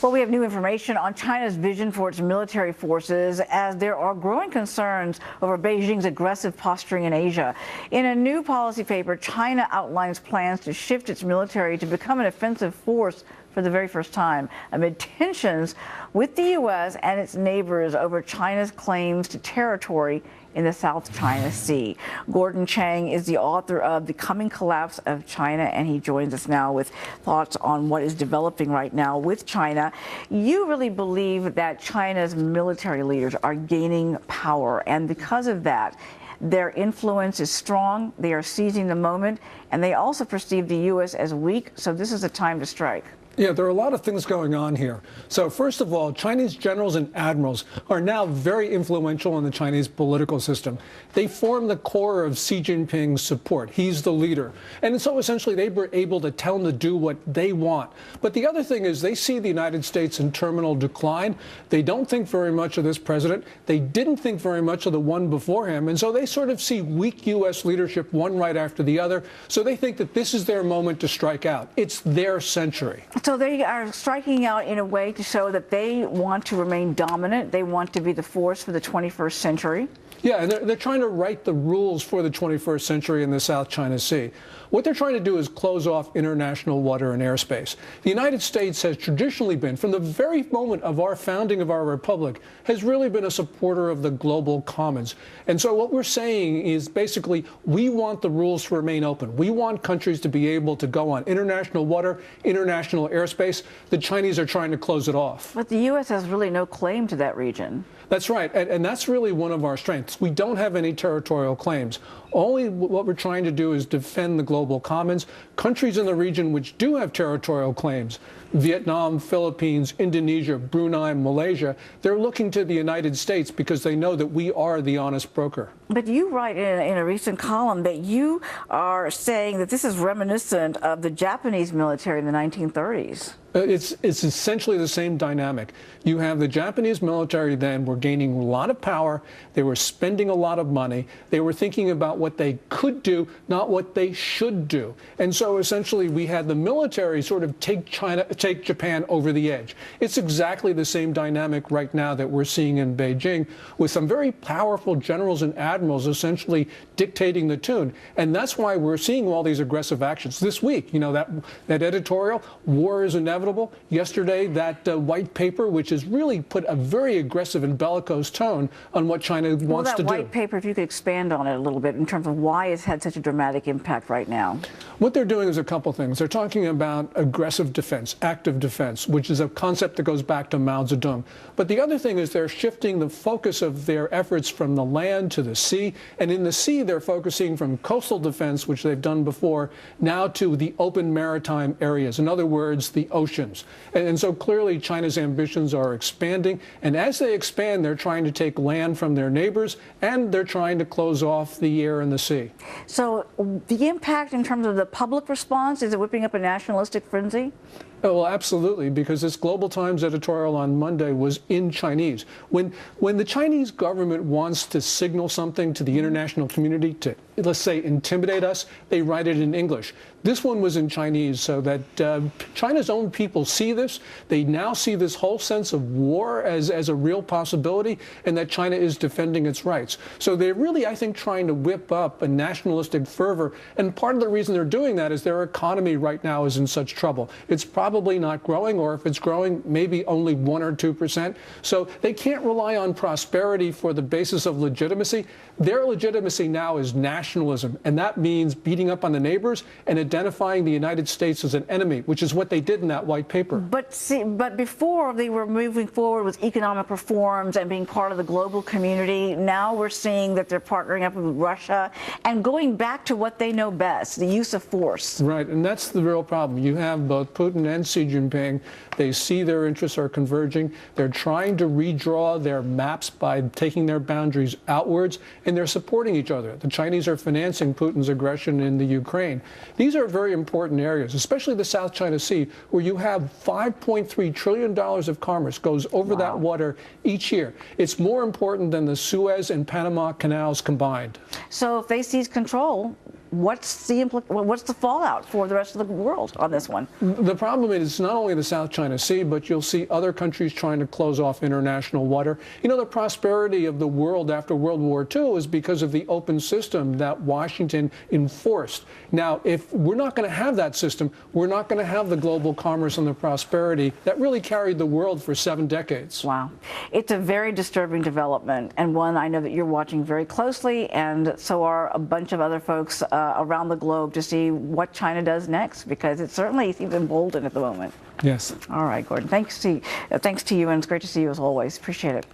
Well, we have new information on China's vision for its military forces as there are growing concerns over Beijing's aggressive posturing in Asia. In a new policy paper, China outlines plans to shift its military to become an offensive force for the very first time, amid tensions with the U.S. and its neighbors over China's claims to territory in the South China Sea. Gordon Chang is the author of The Coming Collapse of China, and he joins us now with thoughts on what is developing right now with China. You really believe that China's military leaders are gaining power, and because of that, their influence is strong, they are seizing the moment, and they also perceive the U.S. as weak, so this is the time to strike. Yeah, there are a lot of things going on here. So first of all, Chinese generals and admirals are now very influential in the Chinese political system. They form the core of Xi Jinping's support. He's the leader. And so essentially they were able to tell him to do what they want. But the other thing is they see the United States in terminal decline. They don't think very much of this president. They didn't think very much of the one before him. And so they sort of see weak U.S. leadership one right after the other. So they think that this is their moment to strike out. It's their century. So they are striking out in a way to show that they want to remain dominant. They want to be the force for the 21st century. Yeah, and they're trying to write the rules for the 21st century in the South China Sea. What they're trying to do is close off international water and airspace. The United States has traditionally been, from the very moment of our founding of our republic, has really been a supporter of the global commons. And so what we're saying is basically we want the rules to remain open. We want countries to be able to go on international water, international airspace. The Chinese are trying to close it off. But the U.S. has really no claim to that region. That's right, and that's really one of our strengths. We don't have any territorial claims. Only what we're trying to do is defend the global commons. Countries in the region which do have territorial claims, Vietnam, Philippines, Indonesia, Brunei, Malaysia, they're looking to the United States because they know that we are the honest broker. But you write in a recent column that you are saying that this is reminiscent of the Japanese military in the 1930s. It's essentially the same dynamic. You have the Japanese military then were gaining a lot of power. They were spending a lot of money. They were thinking about what they could do, not what they should do. And so essentially we had the military sort of take Japan over the edge. It's exactly the same dynamic right now that we're seeing in Beijing, with some very powerful generals and admirals essentially dictating the tune. And that's why we're seeing all these aggressive actions. This week, you know, that editorial, war is inevitable. Yesterday, that white paper, which has really put a very aggressive and bellicose tone on what China wants to do. That white paper, if you could expand on it a little bit in terms of why it's had such a dramatic impact right now. What they're doing is a couple things. They're talking about aggressive defense, active defense, which is a concept that goes back to Mao Zedong. But the other thing is they're shifting the focus of their efforts from the land to the sea. And in the sea, they're focusing from coastal defense, which they've done before, now to the open maritime areas. In other words, the oceans. And so clearly China's ambitions are expanding. And as they expand, they're trying to take land from their neighbors, and they're trying to close off the air and the sea. So the impact in terms of the public response, is it whipping up a nationalistic frenzy? Oh, well, absolutely, because this Global Times editorial on Monday was in Chinese. When the Chinese government wants to signal something to the international community to, let's say, intimidate us, they write it in English. This one was in Chinese so that China's own people see this. They now see this whole sense of war as a real possibility, and that China is defending its rights. So they're really, I think, trying to whip up a nationalistic fervor. And part of the reason they're doing that is their economy right now is in such trouble. It's probably not growing, or if it's growing, maybe only 1 or 2%. So they can't rely on prosperity for the basis of legitimacy. Their legitimacy now is nationalism, and that means beating up on the neighbors and identifying the United States as an enemy, which is what they did in that white paper. But before they were moving forward with economic reforms and being part of the global community, now we're seeing that they're partnering up with Russia and going back to what they know best, the use of force. Right, and that's the real problem. You have both Putin and Xi Jinping. They see their interests are converging. They're trying to redraw their maps by taking their boundaries outwards, and they're supporting each other. The Chinese are financing Putin's aggression in the Ukraine. These are very important areas, especially the South China Sea, where you have $5.3 trillion of commerce goes over that water each year. It's more important than the Suez and Panama canals combined. So if they seize control, what's the fallout for the rest of the world on this one? The problem is it's not only the South China Sea, but you'll see other countries trying to close off international water. You know, the prosperity of the world after World War II is because of the open system that Washington enforced. Now, if we're not going to have that system, we're not going to have the global commerce and the prosperity that really carried the world for 7 decades. Wow. It's a very disturbing development, and one I know that you're watching very closely, and so are a bunch of other folks around the globe to see what China does next, because it certainly seems emboldened at the moment. Yes. All right, Gordon. Thanks to you, and it's great to see you as always. Appreciate it.